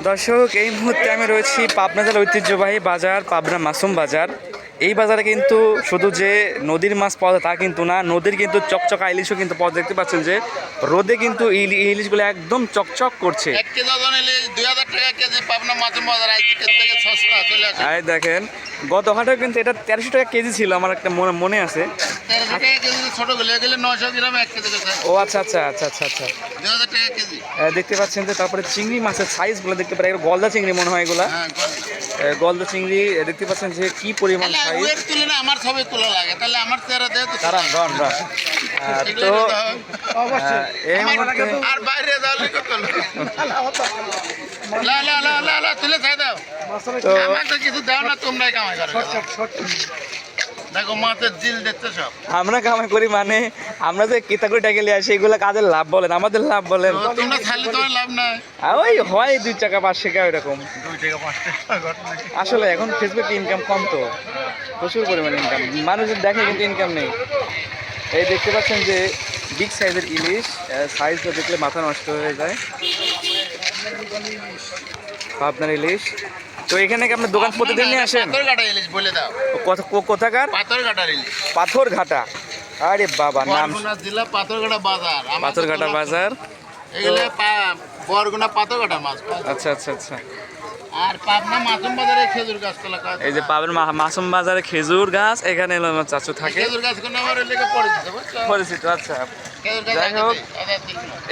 দর্শক, এই মুহূর্তে আমি রয়েছি পাবনা জেলার ঐতিহ্যবাহী বাজার পাবনা মাসুম বাজার। এই বাজারে কিন্তু শুধু যে নদীর মাছ পাওয়া যায় তা কিন্তু না, নদীর কিন্তু চকচকা ইলিশও কিন্তু পাওয়া, দেখতে পাচ্ছেন যে রোদে কিন্তু ইলিশগুলো একদম চকচক করছে। আর দেখেন গত হাটেও কিন্তু এটা 1300 টাকা কেজি ছিল, আমার একটা মনে আছে। ও আচ্ছা আচ্ছা আচ্ছা আচ্ছা আচ্ছা, দেখতে পাচ্ছেন যে তারপরে চিংড়ি মাছের সাইজগুলো দেখতে পারেন, গলদা চিংড়ি মনে হয় এগুলা। গলদা চিংড়ি দেখতে পাচ্ছেন যে কি পরিমাণ সাইজ। আমার ছবি তোলা লাগে, তাহলে আমার চেহারা দেয় তো কারণ তো এই মুহূর্তে আর বাইরে যাওয়ালে কত লা লা লা লা লা তুলে ছাই দাও তো আমাকে কিছু দাও না, তোমরাই কামাই করো। দেখো মাছের জিল দেখতে সব আমরা কামাই করি, মানে আমরা যে কিতাকুড়ি টাকা নিয়ে আসি এগুলো কাদের লাভ বলেন, আমাদের লাভ বলেন। তোমরা খালি তোমার লাভ নাই, ওই হয় 2 টাকা 5 টাকা এরকম। 2 টাকা 5 টাকা আসলে এখন ফেসবুকে ইনকাম কম, তো প্রচুর পরিমাণে ইনকাম, মানুষ দেখে কিন্তু ইনকাম নেই। এই দেখতে পাচ্ছেন যে বিগ সাইজের ইলিশ, সাইজটা দেখলে মাথা নষ্ট হয়ে যায়। পাবনার ইলিশ। তো এখানে কি আপনার দোকান প্রতিদিন নিয়ে আসেন? পাথরঘাটা ইলিশ বলে দাও। কোথাকার? পাথরঘাটার ইলিশ। পাথরঘাটা, আরে বাবা নাম। বরগুনা জেলা পাথরঘাটা বাজার। পাথরঘাটা বাজার, এগুলো বরগুনা পাথরঘাটা মাছ। আচ্ছা আচ্ছা আচ্ছা। আর পাবনা মাসুম বাজারে খেজুর গাছ তোলা কাজ। এই যে পাবনা মাসুম বাজারে খেজুর গাছ, এখানে এলো আমার চাচু থাকে। খেজুর গাছ কোন আমার লেগে পরিচিত, বুঝছো? পরিচিত, আচ্ছা। খেজুর গাছ যাই হোক,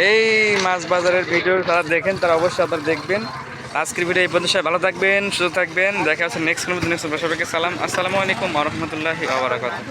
এই মাছ বাজারের ভিডিও যারা দেখেন তারা অবশ্যই আপনারা দেখবেন। আজকের ভিডিও এই পর্যন্ত, সবাই ভালো থাকবেন, সুস্থ থাকবেন। দেখা হচ্ছে নেক্সট সবাইকে সালাম, আসসালামু আলাইকুম ওয়া রাহমাতুল্লাহি ওয়া বারাকাতুহু।